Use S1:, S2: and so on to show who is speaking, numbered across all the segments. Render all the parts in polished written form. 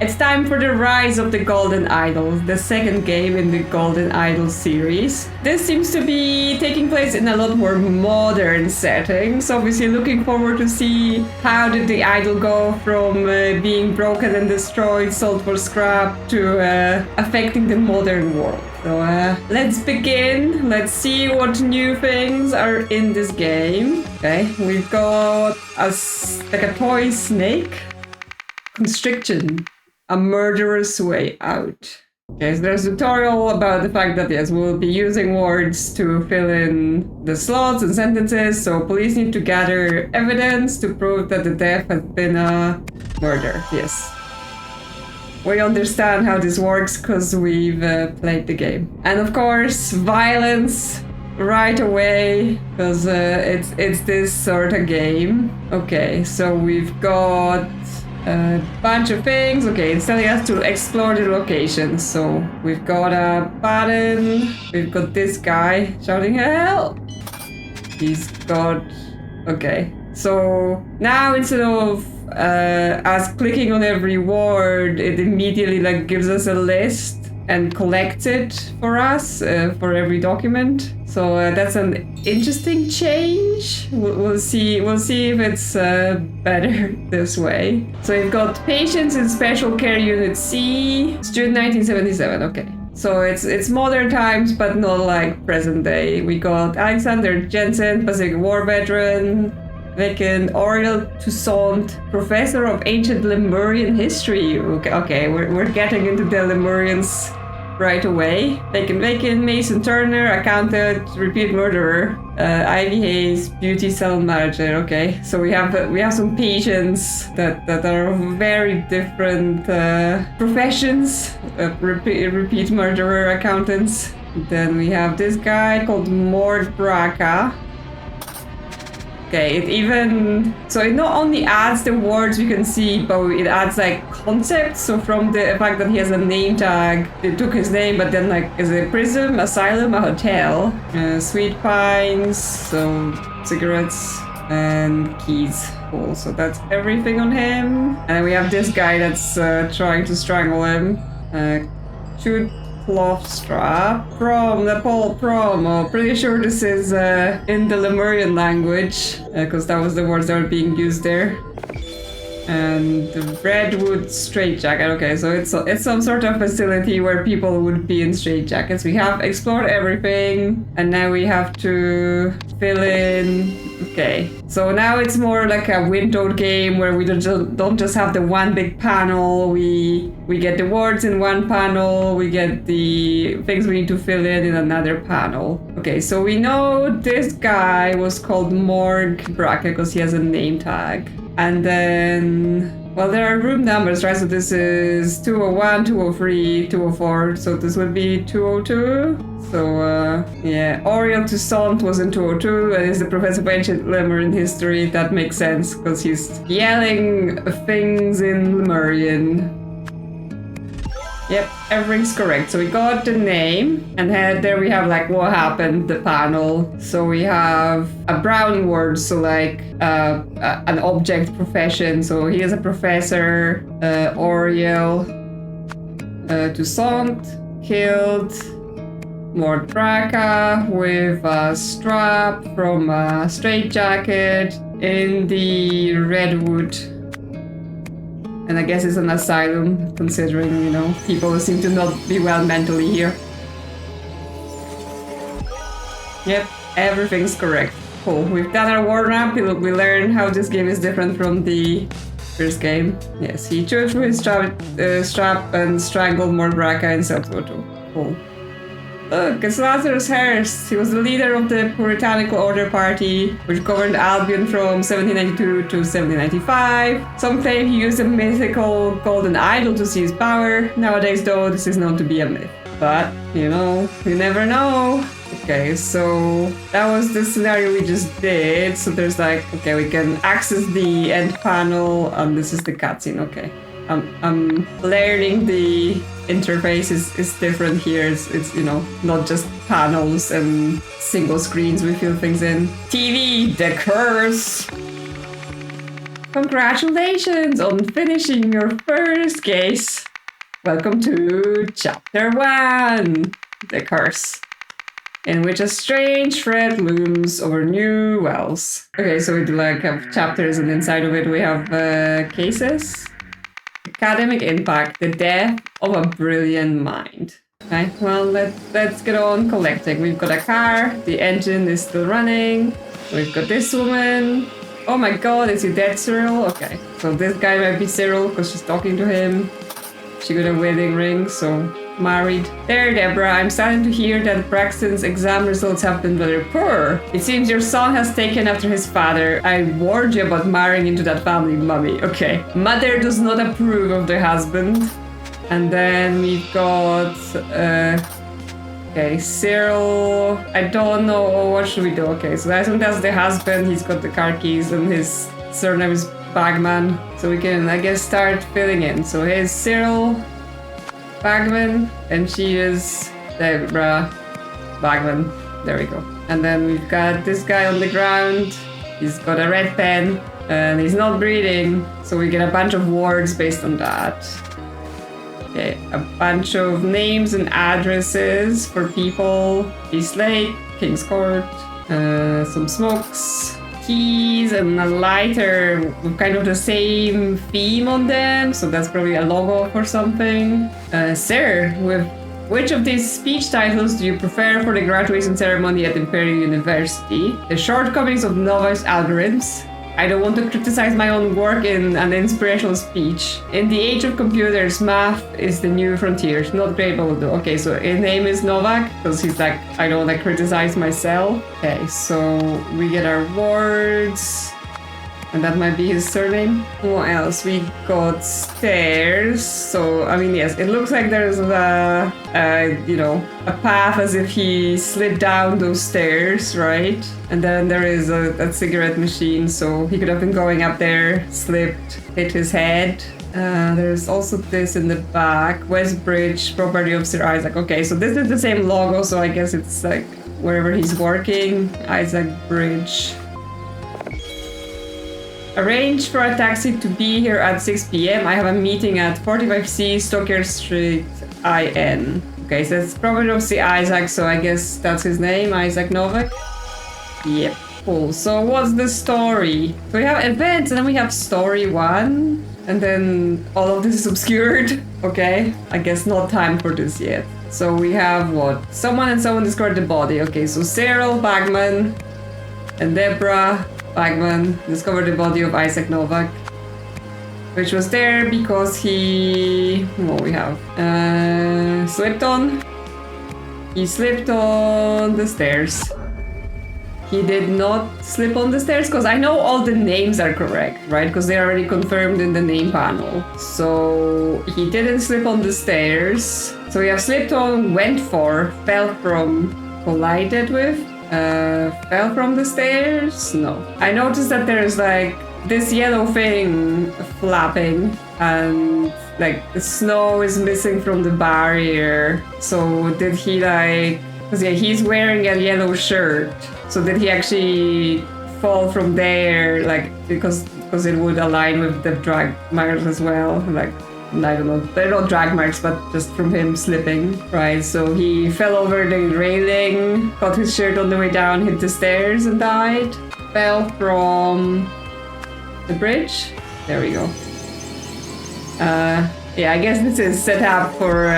S1: It's time for the Rise of the Golden Idol, the second game in the Golden Idol series. This seems to be taking place in a lot more modern settings. Obviously looking forward to see how did the idol go from being broken and destroyed, sold for scrap, to affecting the modern world. So let's begin. Let's see what new things are in this game. Okay, we've got like a toy snake. Constriction. A murderous way out. Okay, so there's a tutorial about the fact that yes, we'll be using words to fill in the slots and sentences, so police need to gather evidence to prove that the death has been a murder. Yes. We understand how this works because we've played the game. And of course, violence right away, because it's this sort of game. Okay, so we've got a bunch of things. Okay, it's telling us to explore the location. So we've got a button. We've got this guy shouting help. He's got... Okay, so now instead of us clicking on every word, it immediately like gives us a list and collects it for us for every document. So that's an interesting change. We'll see if it's better this way. So you've got patients in Special Care Unit C. It's June 1977. Okay. So it's modern times, but not like present day. We got Alexander Jensen, Pacific War veteran. Vacant Oriel Toussaint, professor of ancient Lemurian history. Okay, we're getting into the Lemurians right away. Vacant Mason Turner, accountant, repeat murderer. Ivy Hayes, beauty salon manager. Okay, so we have some patients that are very different professions. Repeat murderer, accountants. Then we have this guy called Mort Braca. Okay, it not only adds the words we can see, but it adds like concepts. So from the fact that he has a name tag, they took his name, but then like is it a prison, asylum, a hotel, Sweet Pines, so cigarettes and keys. Cool. So that's everything on him. And we have this guy that's trying to strangle him. Shoot. Cloth strap. Prom, Nepal prom. Oh, pretty sure this is in the Lemurian language, because that was the words that were being used there. And the Redwood straitjacket. Okay, so it's some sort of facility where people would be in straitjackets. We have explored everything, and now we have to fill in. Okay, so now it's more like a windowed game where we don't just have the one big panel. We get the words in one panel. We get the things we need to fill in another panel. Okay, so we know this guy was called Morg Braca because he has a name tag. And then, well, there are room numbers, right? So this is 201, 203, 204. So this would be 202. So, yeah, Oriel Toussaint was in 202 and is the professor of ancient Lemurian history. That makes sense because he's yelling things in Lemurian. Yep, everything's correct. So we got the name, and there we have like what happened, the panel. So we have a brownie word, so like an object profession. So he is a professor, Oriel Toussaint, killed Mort Braca with a strap from a straitjacket in the Redwood. And I guess it's an asylum, considering, you know, people seem to not be well mentally here. Yep, everything's correct. Cool. We've done our warm-up. We learn how this game is different from the first game. Yes, he chewed through his strap and strangled Mort Braca in self-photo. Cool. Look, it's Lazarus Hearst. He was the leader of the Puritanical Order Party, which governed Albion from 1792 to 1795. Some claim he used a mythical golden idol to seize power. Nowadays, though, this is known to be a myth. But, you know, you never know. Okay, so that was the scenario we just did. So there's like, okay, we can access the end panel, and this is the cutscene. Okay. I'm learning the interface is different here. It's you know, not just panels and single screens we fill things in. TV, the curse. Congratulations on finishing your first case. Welcome to Chapter 1, The Curse, in which a strange threat looms over new wells. Okay, so we like have chapters, and inside of it we have cases. Academic impact, the death of a brilliant mind. Okay, well, let's get on collecting. We've got a car, the engine is still running. We've got this woman. Oh my god, is he dead, Cyril? Okay, so this guy might be Cyril because she's talking to him. She got a wedding ring, so married. There, Deborah, I'm starting to hear that Braxton's exam results have been rather poor. It seems your son has taken after his father. I warned you about marrying into that family, Mummy. Okay. Mother does not approve of the husband. And then we've got... okay, Cyril... I don't know, what should we do? Okay, so I think that's the husband. He's got the car keys and his surname is Bagman. So we can, I guess, start filling in. So here's Cyril Bagman, and she is Deborah Bagman. There we go. And then we've got this guy on the ground. He's got a red pen, and he's not breathing. So we get a bunch of words based on that. Okay, a bunch of names and addresses for people. East Lake, King's Court, some smokes, keys, and a lighter with kind of the same theme on them, so that's probably a logo for something. Sir, with which of these speech titles do you prefer for the graduation ceremony at Imperial University? The shortcomings of novice algorithms. I don't want to criticize my own work in an inspirational speech. In the age of computers, math is the new frontier. Not great, but we'll do. Okay, so his name is Novak, because he's like, I don't want to criticize myself. Okay, so we get our words. And that might be his surname. What else? We got stairs. So, I mean, yes, it looks like there's a path as if he slid down those stairs, right? And then there is a cigarette machine, so he could have been going up there, slipped, hit his head. There's also this in the back. West Bridge, property of Sir Isaac. Okay, so this is the same logo, so I guess it's like wherever he's working. Isaac Bridge. Arrange for a taxi to be here at 6 p.m. I have a meeting at 45C Stoker Street, IN. Okay, so it's probably of Sir Isaac, so I guess that's his name, Isaac Novak. Yep, cool. So what's the story? So we have events, and then we have story 1, and then all of this is obscured. Okay, I guess not time for this yet. So we have what? Someone and someone discovered the body. Okay, so Cyril Bagman and Deborah Bagman discovered the body of Isaac Novak, which was there because he... what we have? Slipped on. He slipped on the stairs. He did not slip on the stairs, because I know all the names are correct, right? Because they're already confirmed in the name panel. So he didn't slip on the stairs. So we have slipped on, went for, fell from, collided with. Fell from the stairs? No. I noticed that there's like this yellow thing flapping, and like the snow is missing from the barrier. So did he like... because yeah, he's wearing a yellow shirt. So did he actually fall from there, like, because it would align with the drag marks as well? Like, I don't know, they're not drag marks, but just from him slipping, right? So he fell over the railing, got his shirt on the way down, hit the stairs and died. Fell from the bridge. There we go. Yeah, I guess this is set up for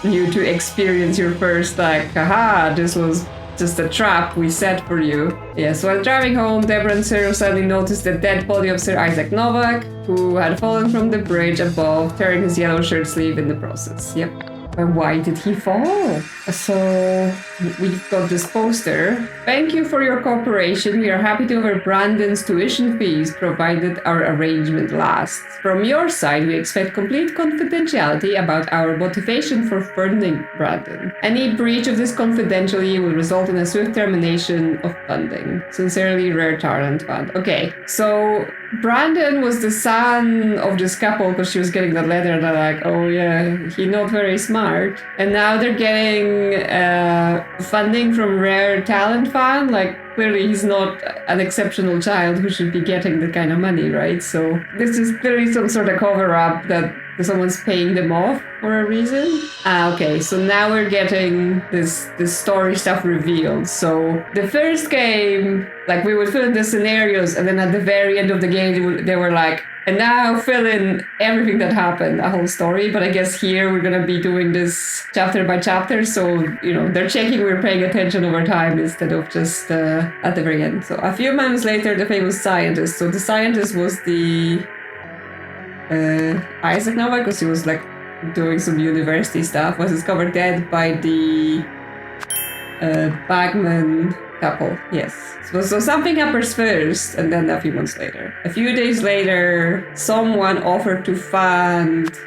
S1: you to experience your first, like, haha, this was just a trap we set for you. Yes, while driving home, Deborah and Cyril suddenly noticed the dead body of Sir Isaac Novak, who had fallen from the bridge above, tearing his yellow shirt sleeve in the process. Yep. And why did he fall? So we've got this poster. Thank you for your cooperation. We are happy to cover Brandon's tuition fees, provided our arrangement lasts. From your side, we expect complete confidentiality about our motivation for funding Brandon. Any breach of this confidentiality will result in a swift termination of funding. Sincerely, Rare Talent Fund. Okay, so Brandon was the son of this couple because she was getting that letter. They're like, oh yeah, he's not very smart. And now they're getting funding from Rare Talent Fund. Like, clearly he's not an exceptional child who should be getting that kind of money, right? So this is clearly some sort of cover-up that someone's paying them off for a reason. Okay, so now we're getting this story stuff revealed. So the first game, like, we would fill in the scenarios, and then at the very end of the game, they were like, and now fill in everything that happened, a whole story. But I guess here we're gonna be doing this chapter by chapter, so, you know, they're checking we're paying attention over time instead of just at the very end. So a few months later, the famous scientist. So the scientist was the Isaac Nova, because he was like doing some university stuff, was discovered dead by the Bagman couple. Yes. So something happens first, and then a few months later. A few days later, someone offered to fund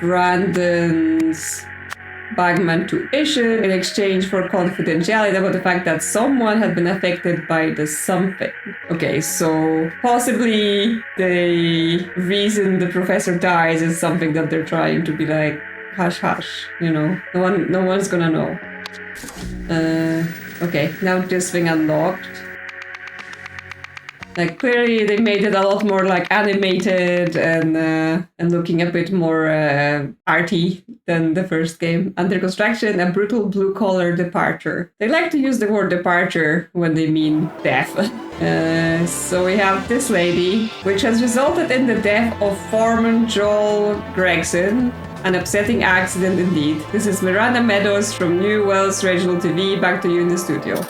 S1: Brandon's Bagman tuition in exchange for confidentiality about the fact that someone had been affected by the something. Okay, so possibly the reason the professor dies is something that they're trying to be like, hush hush, you know, no one's gonna know. Okay, now this thing unlocked. Like, clearly they made it a lot more like animated and looking a bit more arty than the first game. Under construction, a brutal blue-collar departure. They like to use the word departure when they mean death. So we have this lady, which has resulted in the death of foreman Joel Gregson. An upsetting accident indeed. This is Miranda Meadows from New Wells Regional TV. Back to you in the studio.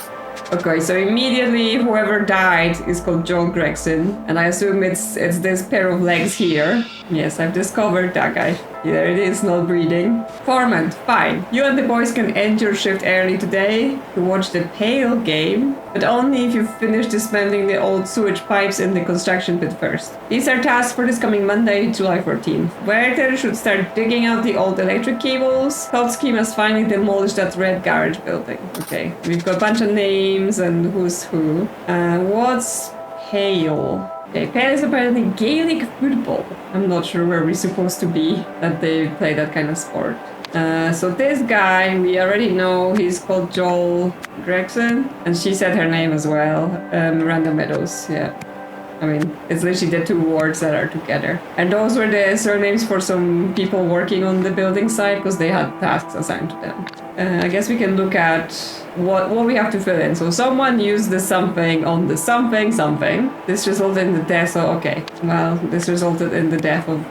S1: Okay, so immediately whoever died is called Joel Gregson, and I assume it's this pair of legs here. Yes, I've discovered that guy. There it is, not breathing. Foreman, fine. You and the boys can end your shift early today to watch the Pale game, but only if you finish dismantling the old sewage pipes in the construction pit first. These are tasks for this coming Monday, July 14th. Werther should start digging out the old electric cables. Cloud Scheme has finally demolished that red garage building. Okay, we've got a bunch of names and who's who. What's Pale? Okay, Pale is apparently Gaelic football. I'm not sure where we're supposed to be that they play that kind of sport. So this guy, we already know he's called Joel Gregson, and she said her name as well, Miranda Meadows, yeah. I mean, it's literally the two words that are together. And those were the surnames for some people working on the building site because they had tasks assigned to them. I guess we can look at what we have to fill in. So someone used the something on the something. This resulted in the death, so okay. Well, this resulted in the death of...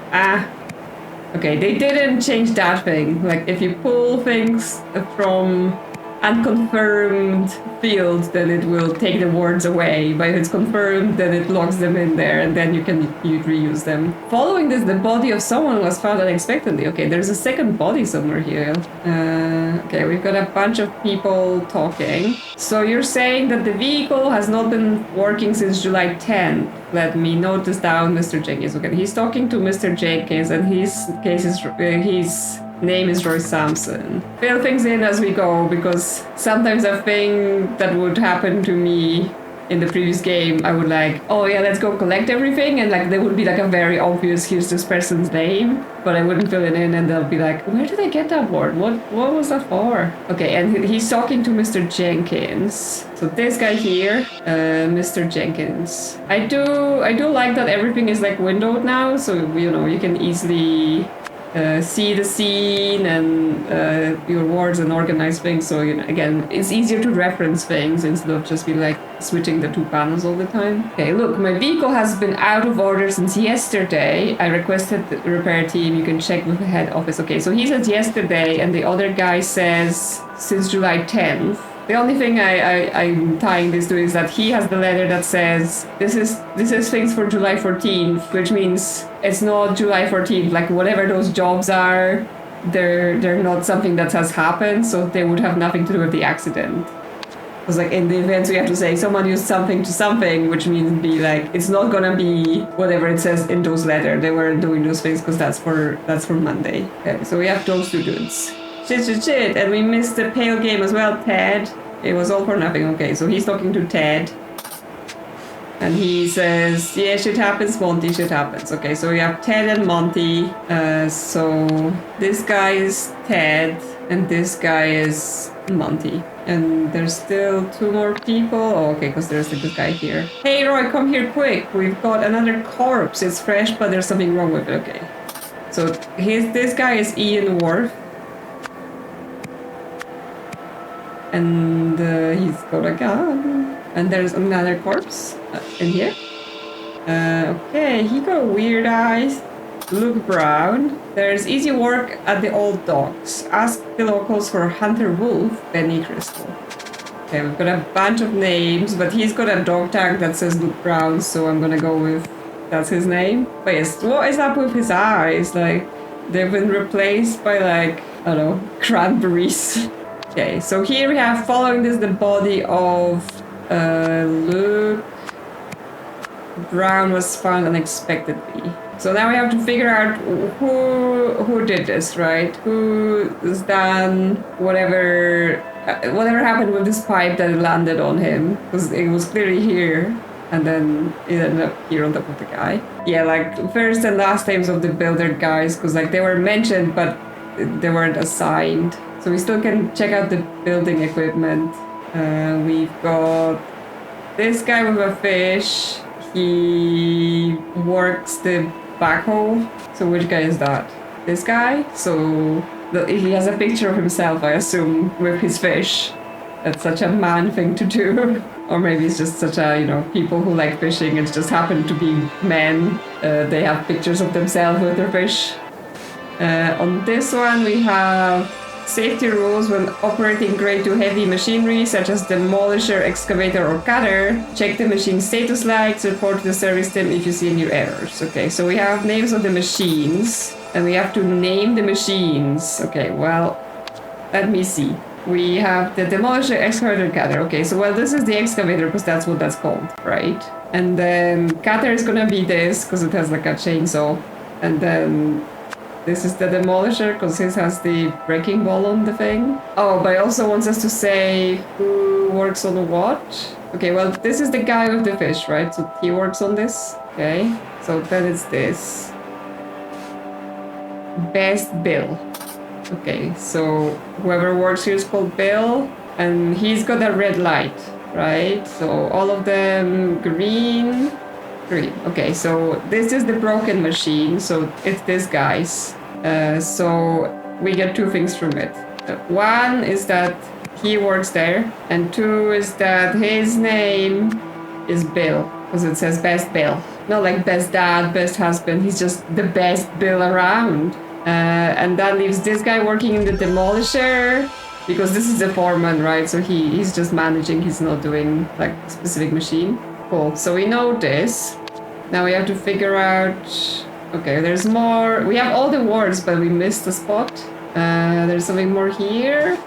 S1: Okay, they didn't change that thing. Like, if you pull things from unconfirmed field, then it will take the words away. But if it's confirmed, then it locks them in there, and then you reuse them. Following this, the body of someone was found unexpectedly. Okay, there's a second body somewhere here. Okay, we've got a bunch of people talking. So you're saying that the vehicle has not been working since July 10th. Let me note this down, Mr. Jenkins. Okay, he's talking to Mr. Jenkins, and his name is Roy Sampson. Fill things in as we go, because sometimes a thing that would happen to me in the previous game, I would like, oh yeah, let's go collect everything, and like there would be like a very obvious, here's this person's name, but I wouldn't fill it in, and they'll be like, where did I get that word? What was that for? Okay, and he's talking to Mr. Jenkins. So this guy here, Mr. Jenkins. I do like that everything is like windowed now, so you know you can easily see the scene and your words and organize things. So, you know, again, it's easier to reference things instead of just be like switching the two panels all the time. Okay, look, my vehicle has been out of order since yesterday. I requested the repair team. You can check with the head office. Okay, so he says yesterday, and the other guy says since July 10th. The only thing I'm tying this to is that he has the letter that says this is things for July 14th, which means it's not July 14th. Like whatever those jobs are, they're not something that has happened, so they would have nothing to do with the accident. Because like in the events we have to say someone used something to something, which means be like it's not gonna be whatever it says in those letters. They weren't doing those things because that's for Monday. Okay, so we have those two dudes. Shit, and we missed the Pale game as well, Ted. It was all for nothing. Okay, so he's talking to Ted. And he says, yeah, shit happens, Monty, shit happens. Okay, so we have Ted and Monty. So this guy is Ted, and this guy is Monty. And there's still 2 more people. Oh, okay, because there's the good guy here. Hey, Roy, come here quick. We've got another corpse. It's fresh, but there's something wrong with it. Okay. So this guy is Ian Worth. And he's got a gun. And there's another corpse in here. Okay, he got weird eyes. Look brown. There's easy work at the old docks. Ask the locals for Hunter Wolf, Benny Crystal. Okay, we've got a bunch of names, but he's got a dog tag that says Luke Brown, so I'm gonna go with that's his name. But yes, what is up with his eyes? Like, they've been replaced by, like, I don't know, cranberries. Okay, so here we have, following this, the body of Luke Brown was found unexpectedly. So now we have to figure out who did this, right? Who has done whatever happened with this pipe that landed on him, because it was clearly here, and then it ended up here on top of the guy. Yeah, like first and last names of the builder guys, because like they were mentioned, but they weren't assigned. So we still can check out the building equipment. We've got this guy with a fish. He works the backhoe. So which guy is that? This guy? So he has a picture of himself, I assume, with his fish. That's such a man thing to do. Or maybe it's just such a, you know, people who like fishing, it just happen to be men. They have pictures of themselves with their fish. On this one we have safety rules when operating grade 2 heavy machinery such as demolisher, excavator or cutter. Check the machine status lights, report to the service team if you see any errors. Okay, so we have names of the machines and we have to name the machines. Okay, well, let me see. We have the demolisher, excavator, cutter. Okay, so well, this is the excavator because that's what that's called, right? And then cutter is gonna be this because it has like a chainsaw. And then this is the demolisher because his has the breaking ball on the thing. Oh, but it also wants us to say who works on what. Okay, well, this is the guy with the fish, right? So he works on this. Okay, so then it's this. Best Bill. Okay, so whoever works here is called Bill, and he's got a red light, right? So all of them green. Okay, so this is the broken machine, so it's this guy's. So we get 2 things from it. One is that he works there, and 2 is that his name is Bill, because it says Best Bill. Not like best dad, best husband, he's just the best Bill around. And that leaves this guy working in the demolisher, because this is the foreman, right? So he's just managing, he's not doing like a specific machine. Cool, so we know this. Now we have to figure out... Okay, there's more. We have all the words, but we missed a spot. There's something more here.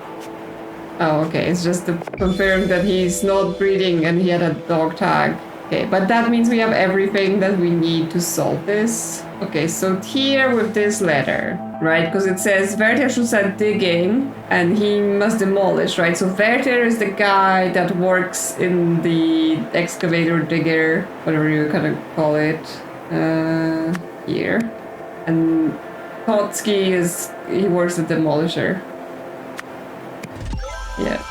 S1: Oh, okay, it's just to confirm that he's not breeding and he had a dog tag. Okay, but that means we have everything that we need to solve this. Okay, so here with this letter, right? Because it says Werther should start digging and he must demolish, right? So Werther is the guy that works in the excavator digger, whatever you kind of call it, here. And Totsky he works at demolisher. Yeah.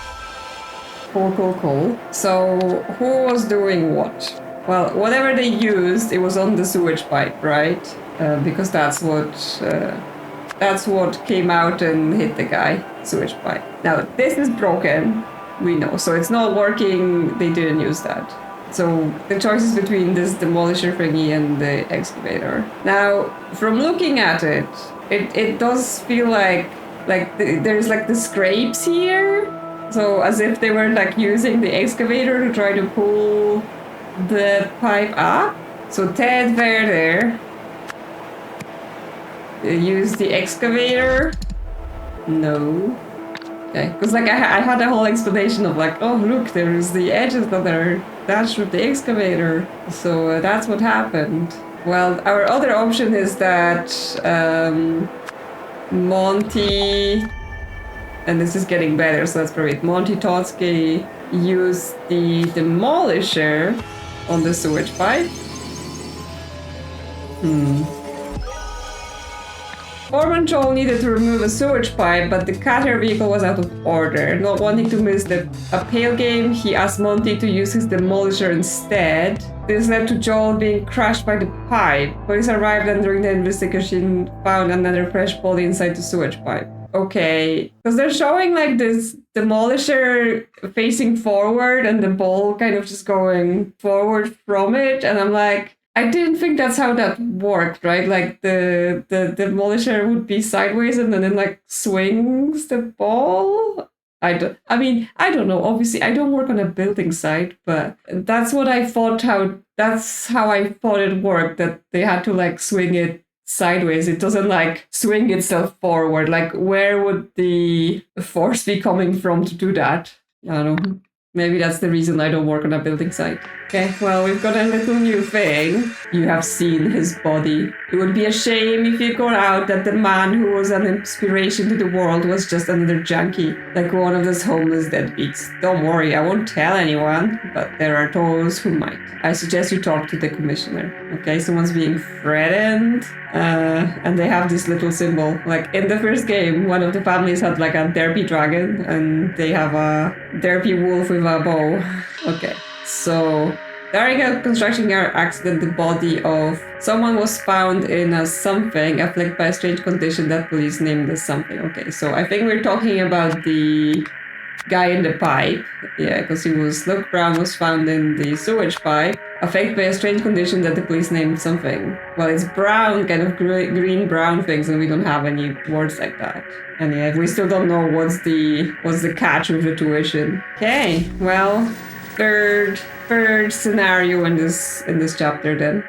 S1: Cool. So, who was doing what? Well, whatever they used, it was on the sewage pipe, right? Because that's what came out and hit the guy. Sewage pipe. Now, this is broken, we know. So it's not working, they didn't use that. So the choice is between this demolisher thingy and the excavator. Now, from looking at it, it does feel like there's like the scrapes here. So as if they were like using the excavator to try to pull the pipe up. So Ted Werther used the excavator. No. Okay, because like I had a whole explanation of like, oh look, there's the edges that are attached with the excavator. So that's what happened. Well, our other option is that Monty... And this is getting better, so that's probably it. Monty Totsky used the demolisher on the sewage pipe. Foreman Joel needed to remove a sewage pipe, but the Cater vehicle was out of order. Not wanting to miss a pale game, he asked Monty to use his demolisher instead. This led to Joel being crushed by the pipe. Police arrived and during the investigation found another fresh body inside the sewage pipe. Okay, because they're showing like this demolisher facing forward and the ball kind of just going forward from it, and I'm like, I didn't think that's how that worked, right? Like the demolisher would be sideways and then it like swings the ball. I don't know. Obviously, I don't work on a building site, but that's what I thought. That's how I thought it worked. That they had to like swing it sideways. It doesn't like swing itself forward. Like where would the force be coming from to do that? I don't know. Maybe that's the reason I don't work on a building site. Okay, well, we've got a little new thing. You have seen his body. It would be a shame if you got out that the man who was an inspiration to the world was just another junkie, like one of those homeless deadbeats. Don't worry, I won't tell anyone, but there are those who might. I suggest you talk to the commissioner. Okay, someone's being threatened. And they have this little symbol. Like in the first game, one of the families had like a derpy dragon, and they have a derpy wolf with a bow. Okay, so during a construction accident, the body of someone was found in a something afflicted by a strange condition that police named as something. Okay, so I think we're talking about the guy in the pipe. Yeah, because Luke Brown was found in the sewage pipe, affected by a strange condition that the police named something. Well, it's brown, kind of green-brown things, and we don't have any words like that. And yeah, we still don't know what's the catch with the tuition. Okay, well, third scenario in this chapter then.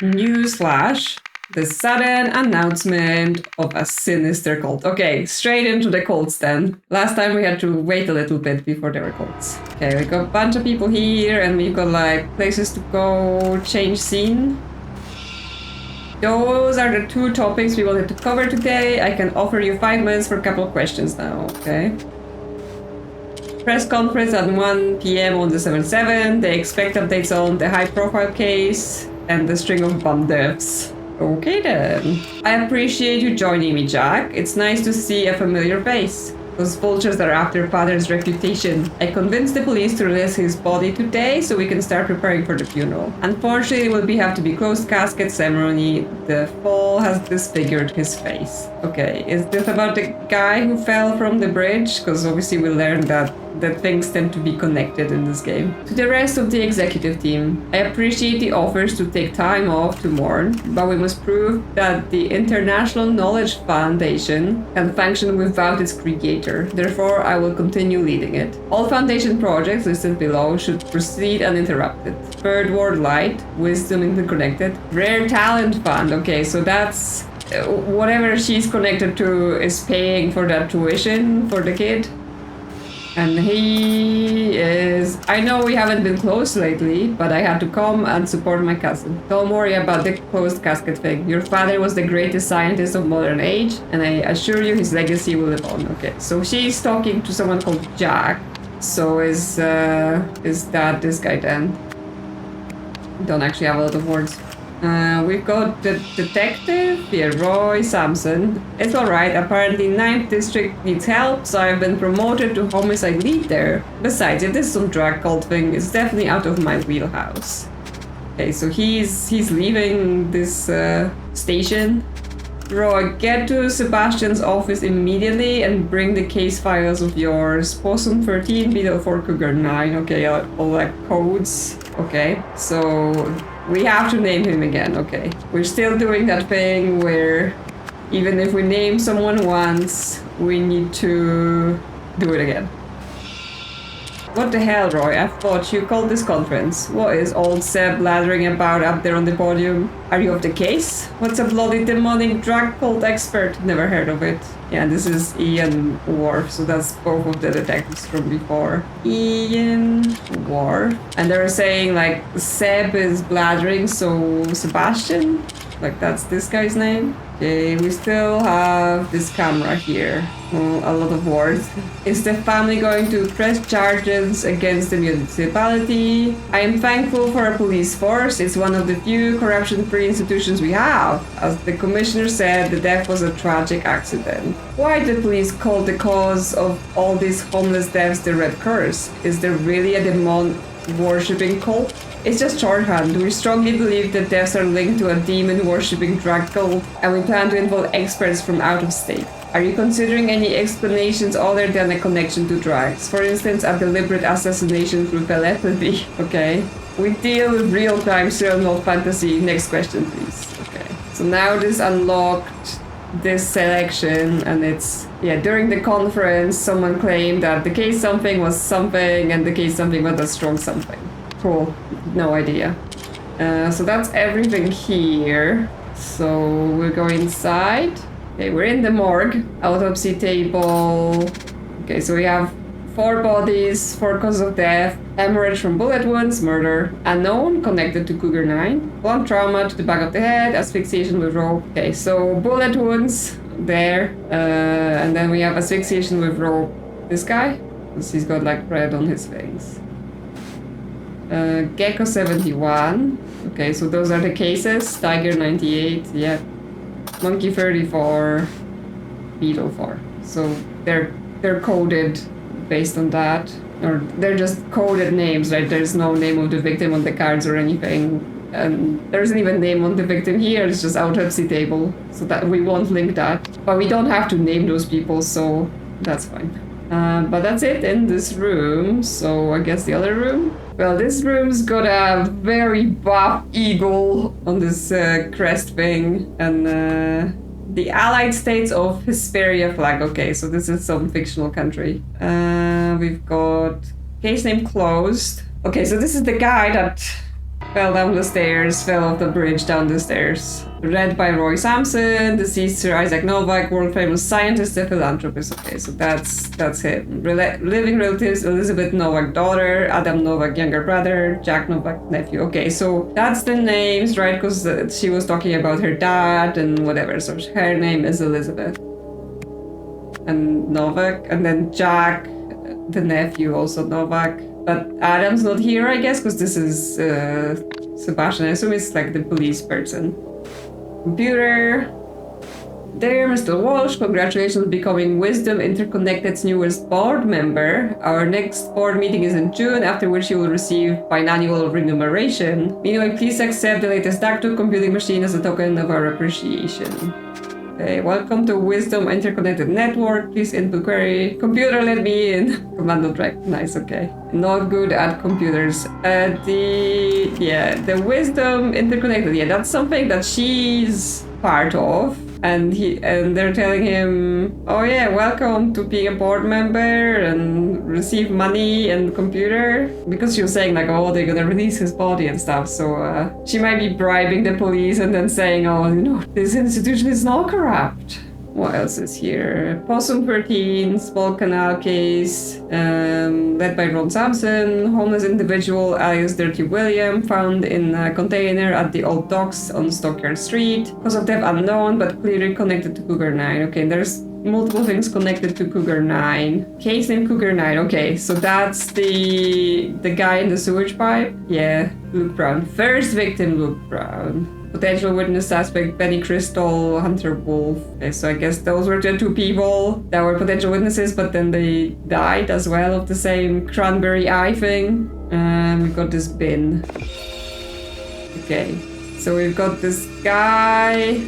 S1: Newsflash. The sudden announcement of a sinister cult. Okay, straight into the cults then. Last time we had to wait a little bit before there were cults. Okay, we got a bunch of people here and we've got like places to go, change scene. Those are the two topics we wanted to cover today. I can offer you 5 minutes for a couple of questions now, okay? Press conference at 1 p.m. on the 7/7. They expect updates on the high-profile case and the string of bomb deaths. Okay then. I appreciate you joining me, Jack. It's nice to see a familiar face. Those vultures are after Father's reputation. I convinced the police to release his body today so we can start preparing for the funeral. Unfortunately, it will have to be closed casket ceremony. The fall has disfigured his face. Okay, is this about the guy who fell from the bridge? Because obviously we learned that things tend to be connected in this game. To the rest of the executive team, I appreciate the offers to take time off to mourn, but we must prove that the International Knowledge Foundation can function without its creator. Therefore, I will continue leading it. All Foundation projects listed below should proceed uninterrupted. Third World Light, Wisdom Interconnected, Rare Talent Fund. Okay, so that's whatever she's connected to is paying for that tuition for the kid. And he is... I know we haven't been close lately, but I had to come and support my cousin. Don't worry about the closed casket thing. Your father was the greatest scientist of modern age, and I assure you his legacy will live on. Okay, so she's talking to someone called Jack. So is that this guy then? Don't actually have a lot of words. We've got the detective here, Roy Sampson. It's alright, apparently 9th district needs help, so I've been promoted to homicide lead there. Besides, if this is some drug cult thing, it's definitely out of my wheelhouse. Okay, so he's leaving this station. Roy, get to Sebastian's office immediately and bring the case files of yours. Possum 13, Beetle 4, Cougar 9. Okay, all like codes. Okay, so we have to name him again. Okay, we're still doing that thing where even if we name someone once, we need to do it again. What the hell, Roy? I thought you called this conference. What is old Seb blathering about up there on the podium? Are you of the case? What's a bloody demonic drug cult expert? Never heard of it. Yeah, this is Ian Worf, so that's both of the detectives from before. Ian Worf. And they were saying, like, Seb is blathering, so Sebastian? Like, that's this guy's name? Okay, we still have this camera here. Oh, a lot of words. Is the family going to press charges against the municipality? I am thankful for our police force. It's one of the few corruption-free institutions we have. As the commissioner said, the death was a tragic accident. Why did the police call the cause of all these homeless deaths the Red Curse? Is there really a demon worshipping cult? It's just shorthand. We strongly believe that deaths are linked to a demon-worshipping drug cult, and we plan to involve experts from out of state. Are you considering any explanations other than a connection to drugs? For instance, a deliberate assassination through telepathy. Okay. We deal with real crime, still not fantasy. Next question, please. Okay. So now this unlocked this selection, and it's, yeah, during the conference, someone claimed that the case something was something, and the case something was a strong something. Cool. No idea. So that's everything here. So we'll go inside. Okay, we're in the morgue. Autopsy table. Okay, so we have 4 bodies, 4 causes of death, hemorrhage from bullet wounds, murder, unknown, connected to Cougar 9, blunt trauma to the back of the head, asphyxiation with rope. Okay, so bullet wounds there, and then we have asphyxiation with rope. This guy, because he's got like red on his face. Gecko 71. Okay, so those are the cases. Tiger 98. Yeah. Monkey 34. Beetle 4. So they're coded based on that, or they're just coded names, right? There's no name of the victim on the cards or anything, and there isn't even name on the victim here. It's just autopsy table, so that we won't link that. But we don't have to name those people, so that's fine. But that's it in this room. So I guess the other room. Well, this room's got a very buff eagle on this crest thing, and the Allied States of Hesperia flag. Okay, so this is some fictional country. We've got case name closed. Okay, so this is the guy that fell down the stairs, fell off the bridge down the stairs. Read by Roy Sampson, deceased Sir Isaac Novak, world famous scientist and philanthropist. Okay, so that's him. Living relatives: Elizabeth Novak, daughter; Adam Novak, younger brother; Jack Novak, nephew. Okay, so that's the names, right? Because she was talking about her dad and whatever. So her name is Elizabeth and Novak, and then Jack, the nephew, also Novak. But Adam's not here, I guess, because this is Sebastian. I assume it's like the police person. Computer. There, Mr. Walsh, congratulations on becoming Wisdom Interconnected's newest board member. Our next board meeting is in June, after which you will receive biannual remuneration. Meanwhile, please accept the latest Dactyl computing machine as a token of our appreciation. Okay, welcome to Wisdom Interconnected Network. Please input query. Computer, let me in. Commando track. Nice, okay. Not good at computers. The Wisdom Interconnected. Yeah, that's something that she's part of. And they're telling him, oh yeah, welcome to being a board member and receive money and computer. Because she was saying like, oh, they're gonna release his body and stuff. So she might be bribing the police and then saying, oh, you know, this institution is not corrupt. What else is here? Possum 13, small canal case, led by Ron Sampson, homeless individual alias Dirty William, found in a container at the old docks on Stockyard Street. Cause of death unknown, but clearly connected to Cougar 9. Okay, there's multiple things connected to Cougar 9. Case name Cougar 9. Okay, so that's the guy in the sewage pipe. Yeah, Luke Brown. First victim, Luke Brown. Potential witness suspect, Benny Crystal, Hunter Wolf. Okay, so I guess those were the 2 people that were potential witnesses, but then they died as well of the same cranberry eye thing. We got this bin. Okay, so we've got this guy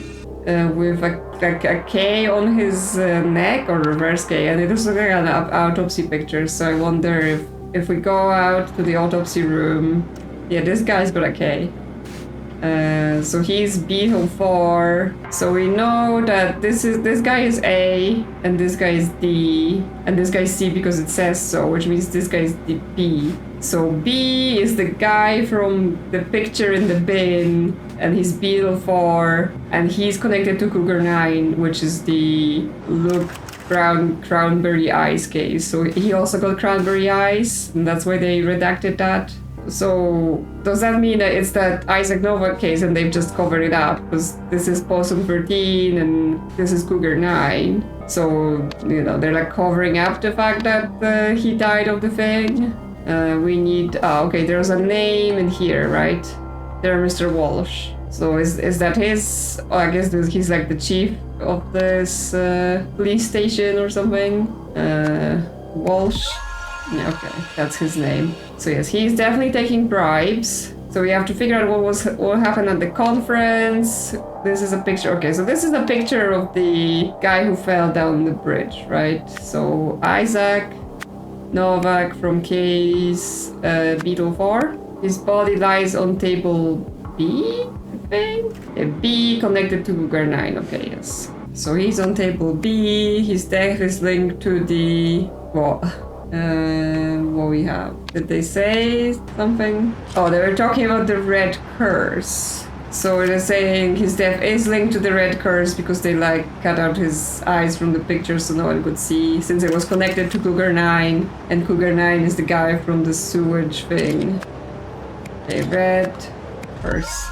S1: with a K on his neck, or reverse K, and it looks like an autopsy picture. So I wonder if we go out to the autopsy room. Yeah, this guy's got a K. So he's Beetle 4. So we know that this guy is A, and this guy is D, and this guy is C because it says so, which means this guy is the B. So B is the guy from the picture in the bin, and he's Beetle 4, and he's connected to Cougar 9, which is the Luke Brown cranberry eyes case. So he also got cranberry eyes, and that's why they redacted that. So does that mean that it's that Isaac Novak case and they've just covered it up? Because this is Possum 13 and this is Cougar 9. So, you know, they're like covering up the fact that he died of the thing. We need... okay, there's a name in here, right? There, Mr. Walsh. So is that his... Oh, I guess he's like the chief of this police station or something. Walsh. Yeah, okay, that's his name. So yes, he's definitely taking bribes. So we have to figure out what happened at the conference. This is a picture. Okay, so this is a picture of the guy who fell down the bridge, right? So Isaac Novak from case Beetle 4. His body lies on table B, I think. Yeah, B connected to Cougar 9. Okay, yes. So he's on table B. His death is linked to the what we have. Did they say something? Oh, they were talking about the red curse. So they're saying his death is linked to the red curse because they like cut out his eyes from the picture so no one could see, since it was connected to Cougar 9, and Cougar 9 is the guy from the sewage thing. Okay, red curse.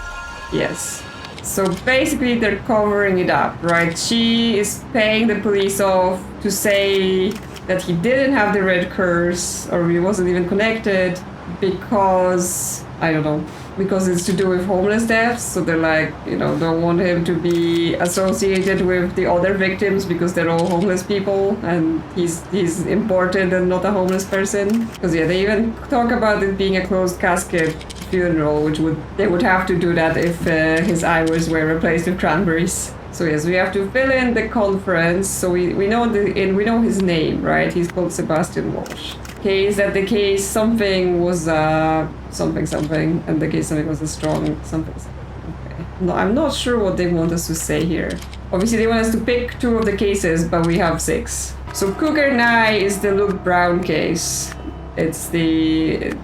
S1: Yes. So basically they're covering it up, right? She is paying the police off to say that he didn't have the red curse, or he wasn't even connected, because, I don't know, because it's to do with homeless deaths. So they're like, you know, don't want him to be associated with the other victims because they're all homeless people and he's important and not a homeless person. Because yeah, they even talk about it being a closed casket funeral, which they would have to do that if his eyes were replaced with cranberries. So yes, we have to fill in the conference. So we know we know his name, right? He's called Sebastian Walsh. Case that the case something was something, and the case something was a strong something. Okay. No, I'm not sure what they want us to say here. Obviously, they want us to pick 2 of the cases, but we have 6. So Cougar 9 is the Luke Brown case. It's the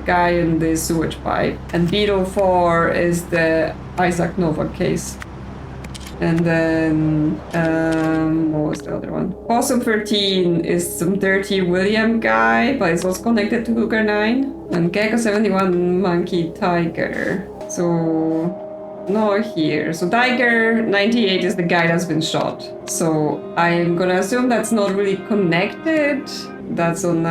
S1: guy in the sewage pipe, and Beetle 4 is the Isaac Novak case. And then, what was the other one? Possum 13 is some dirty William guy, but it's also connected to Cougar 9. And Gecko 71, Monkey Tiger. So, not here. So Tiger 98 is the guy that's been shot. So I'm gonna assume that's not really connected. That's on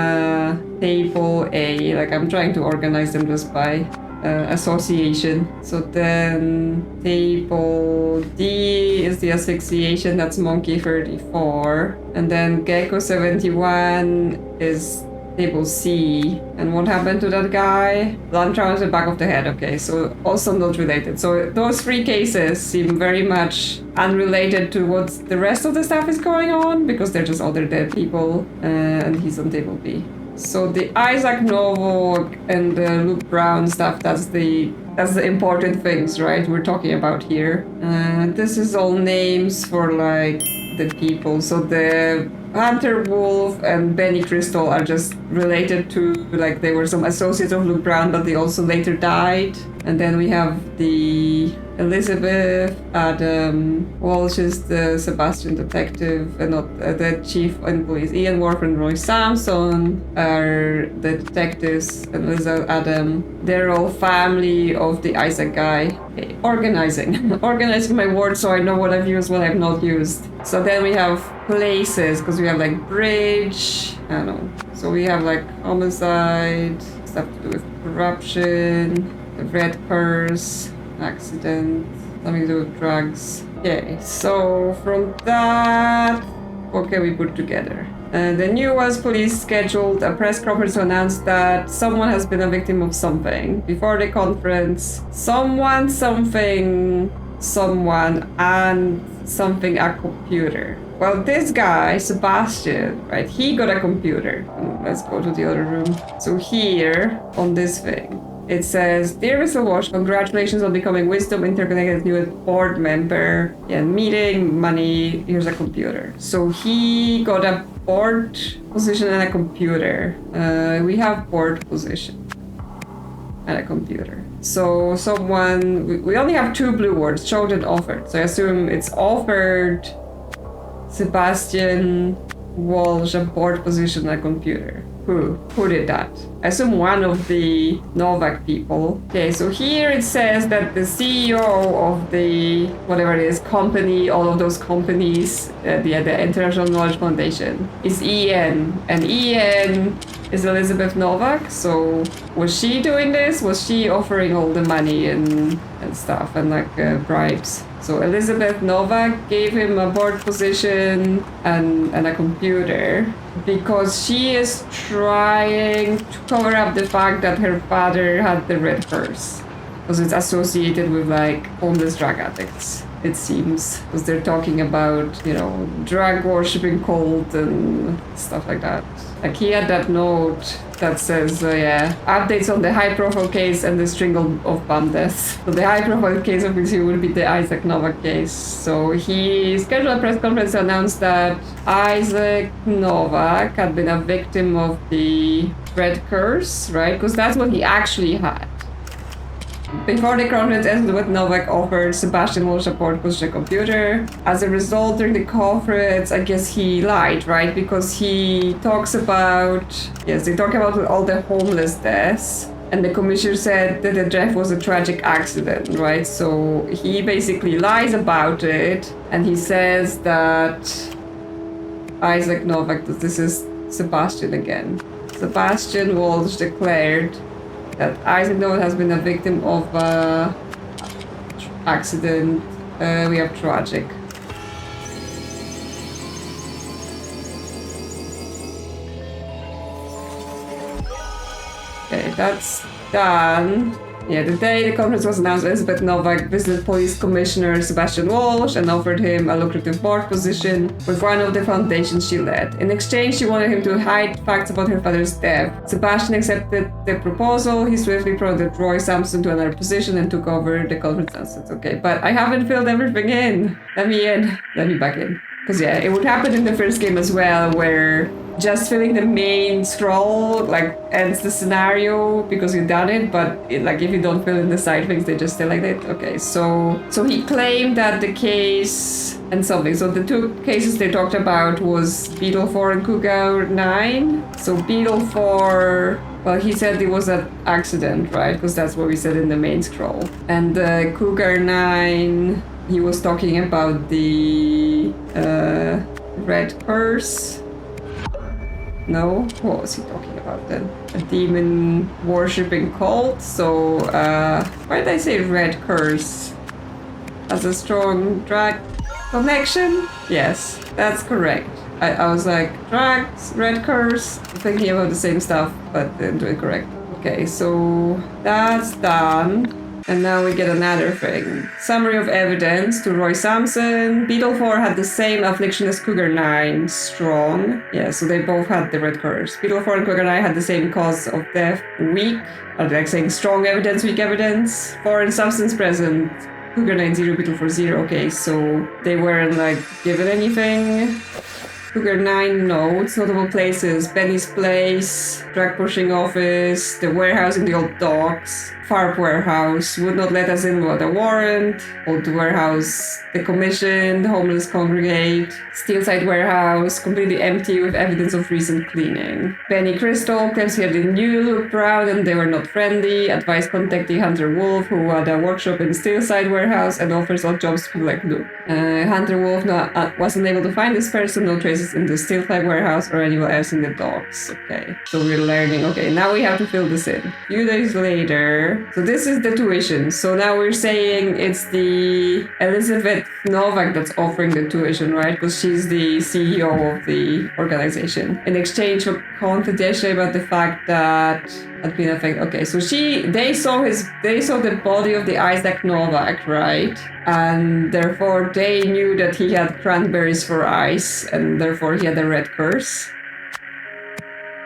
S1: table A. Like, I'm trying to organize them just by association. So then table D is the asphyxiation, that's Monkey 34. And then Gecko 71 is table C. And what happened to that guy? Blunt trauma to the back of the head. Okay, so also not related. So those 3 cases seem very much unrelated to what the rest of the stuff is going on, because they're just other dead people, and he's on table B. So the Isaac Novak and the Luke Brown stuff, that's the important things, right? We're talking about here. This is all names for like the people. So the Hunter Wolf and Benny Crystal are just related to, like, they were some associates of Luke Brown, but they also later died. And then we have the Elizabeth, Adam Walsh is the Sebastian detective, and not the chief in police. Ian Worf and Roy Sampson are the detectives, and Elizabeth, Adam. They're all family of the Isaac guy. Okay. Organizing my words so I know what I've used, what I've not used. So then we have places, because we have like bridge, I don't know. So we have like homicide, stuff to do with corruption, the red curse, accident, something to do with drugs. Okay, so from that, what can we put together? The New Wales police scheduled a press conference to announce that someone has been a victim of something. Before the conference, someone, and something a computer. Well, this guy, Sebastian, right, he got a computer. Let's go to the other room. So here, on this thing, it says, Dear Mr. Walsh, congratulations on becoming Wisdom Interconnected new board member. Yeah, meeting, money, here's a computer. So he got a board position and a computer. We have board position and a computer. So someone, we only have 2 blue words, showed and offered. So I assume it's offered Sebastian Walsh a board position on a computer. Who did that? I assume one of the Novak people. Okay, so here it says that the CEO of the whatever it is company, all of those companies, the International Knowledge Foundation is EN, and EN is Elizabeth Novak. So was she doing this? Was she offering all the money and stuff and like bribes? So Elizabeth Novak gave him a board position and a computer because she is trying to cover up the fact that her father had the red curse. Because it's associated with like homeless drug addicts, it seems. Because they're talking about, you know, drug worshipping cult and stuff like that. Like he had that note that says, updates on the high-profile case and the string of bomb deaths. So the high-profile case obviously would be the Isaac Novak case. So he scheduled a press conference to announce that Isaac Novak had been a victim of the red curse, right? Because that's what he actually had. Before the conference ended with Novak offered Sebastian Walsh a board position computer. As a result, during the conference, I guess he lied, right? Because he talks about, they talk about all the homeless deaths. And the commissioner said that the death was a tragic accident, right? So he basically lies about it. And he says that Isaac Novak, this is Sebastian again. Sebastian Walsh declared that Isaac Novak has been a victim of accident. We have tragic. Okay, that's done. Yeah, the day the conference was announced, Elizabeth Novak visited Police Commissioner Sebastian Walsh and offered him a lucrative board position with one of the foundations she led. In exchange, she wanted him to hide facts about her father's death. Sebastian accepted the proposal. He swiftly promoted Roy Sampson to another position and took over the conference assets. Okay, but I haven't filled everything in. Let me back in. Because yeah, it would happen in the first game as well, where just filling the main scroll like ends the scenario because you've done it, but like if you don't fill in the side things, they just stay like that. Okay, so he claimed that the case and something. So the two cases they talked about was Beetle 4 and Cougar 9. So Beetle 4, well, he said it was an accident, right? Because that's what we said in the main scroll. And Cougar 9, he was talking about the red curse. No? What was he talking about then? A demon worshipping cult. So, why did I say red curse? As a strong drag connection? Yes, that's correct. I was like, drags, red curse, thinking about the same stuff, but didn't do it correct. Okay, so that's done. And now we get another thing. Summary of evidence to Roy Sampson. Beetle 4 had the same affliction as Cougar 9, strong. Yeah, so they both had the red curse. Beetle 4 and Cougar 9 had the same cause of death, weak. Are they like saying strong evidence, weak evidence? Foreign substance present. Cougar 9 0, Beetle 4 0. Okay, so they weren't like given anything. Cougar 9 notes, notable places, Benny's place, drug pushing office, the warehouse in the old docks, Farp warehouse, would not let us in without a warrant, old warehouse, the commission, the homeless congregate, Steelside warehouse, completely empty with evidence of recent cleaning. Benny Crystal claims he had a new look proud and they were not friendly, advised contacting Hunter Wolf, who had a workshop in Steelside warehouse and offers odd jobs to people like Luke. Hunter Wolf was unable to find this person, no traces in the Steelside warehouse or anywhere else in the docks. Okay, so we're learning. Okay, now we have to fill this in. A few days later, so this is the tuition. So now we're saying it's the Elizabeth Novak that's offering the tuition, right? Because she's the CEO of the organization. In exchange for confidentiality about the fact that had been affected. Okay, so they saw the body of the Isaac Novak, right? And therefore they knew that he had cranberries for eyes, and therefore he had a red curse.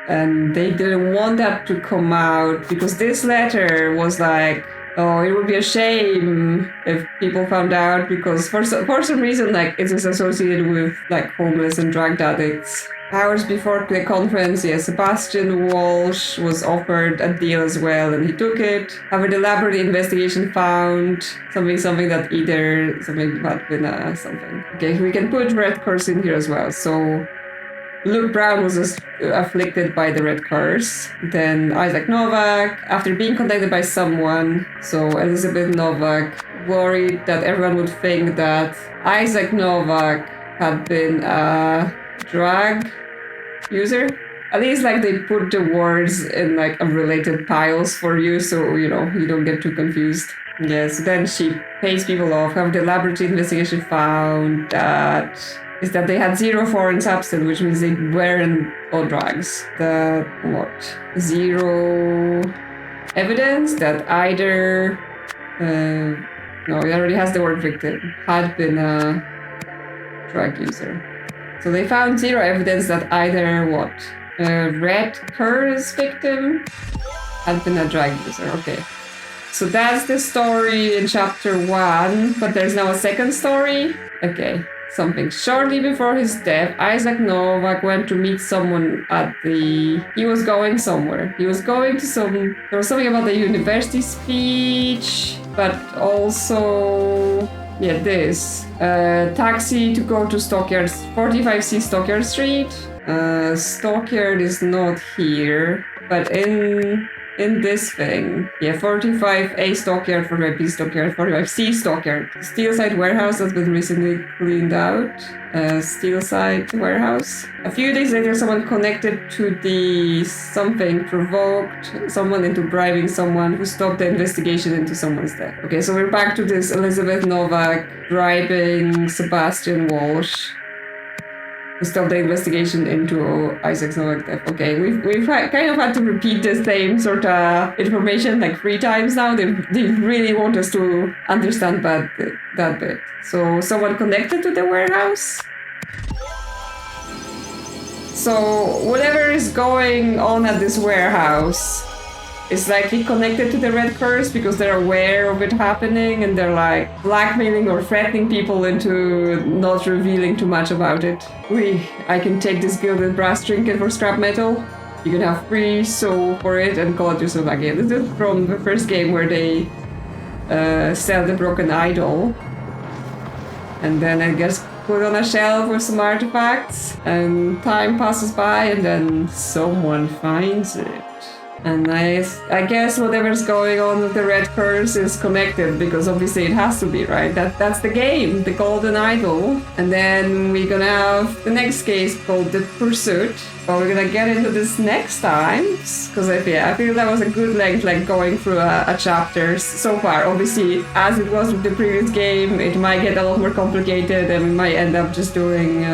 S1: And they didn't want that to come out because this letter was like, oh, it would be a shame if people found out because for some reason, like, it was associated with like homeless and drug addicts. Hours before the conference, Sebastian Walsh was offered a deal as well, and he took it. However, the laboratory investigation found something that something had been something. Okay, we can put red curse in here as well. So Luke Brown was afflicted by the red curse. Then Isaac Novak, after being contacted by someone, so Elizabeth Novak, worried that everyone would think that Isaac Novak had been a drug user. At least like they put the words in like unrelated piles for you, so you know you don't get too confused. Yes, then she pays people off. However, the laboratory investigation found that they had 0 foreign substance, which means they weren't on drugs. That what? 0 evidence that either no, it already has the word victim, had been a drug user. So they found 0 evidence that either what? A red curse victim had been a drug user. Okay. So that's the story in chapter 1, but there's now a second story. Okay. Something. Shortly before his death, Isaac Novak went to meet someone at the... He was going somewhere. He was going to some... There was something about the university speech, but also... Yeah, this. Taxi to go to Stockyard, 45C Stockyard Street. Stockyard is not here, but in this thing. Yeah, 45A Stockyard, 45B Stockyard, 45C Stockyard. Steelside Warehouse has been recently cleaned out. Steelside Warehouse. A few days later, someone connected to the something provoked someone into bribing someone who stopped the investigation into someone's death. Okay, so we're back to this Elizabeth Novak bribing Sebastian Walsh. Stop the investigation into Isaac Novak's death. Okay, we've kind of had to repeat the same sort of information like 3 times now. They really want us to understand that bit. So someone connected to the warehouse. So whatever is going on at this warehouse is likely connected to the red curse because they're aware of it happening and they're like blackmailing or threatening people into not revealing too much about it. I can take this gilded brass trinket for scrap metal. You can have free soul for it and call it yourself again. This is from the first game where they sell the broken idol. And then I guess put on a shelf with some artifacts and time passes by and then someone finds it. And I guess whatever's going on with the red curse is connected because obviously it has to be, right? That's the game, the Golden Idol. And then we're gonna have the next case called The Pursuit. But we're gonna get into this next time because I feel that was a good length, like going through a chapter so far. Obviously, as it was with the previous game, it might get a lot more complicated and we might end up just doing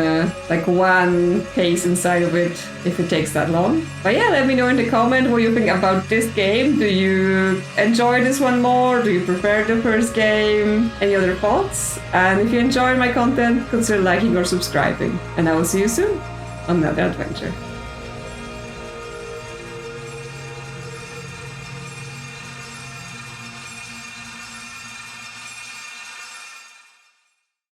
S1: like one case inside of it if it takes that long. But yeah, let me know in the comment what you think about this game. Do you enjoy this one more? Do you prefer the first game? Any other thoughts? And if you enjoyed my content, consider liking or subscribing. And I will see you soon on another adventure.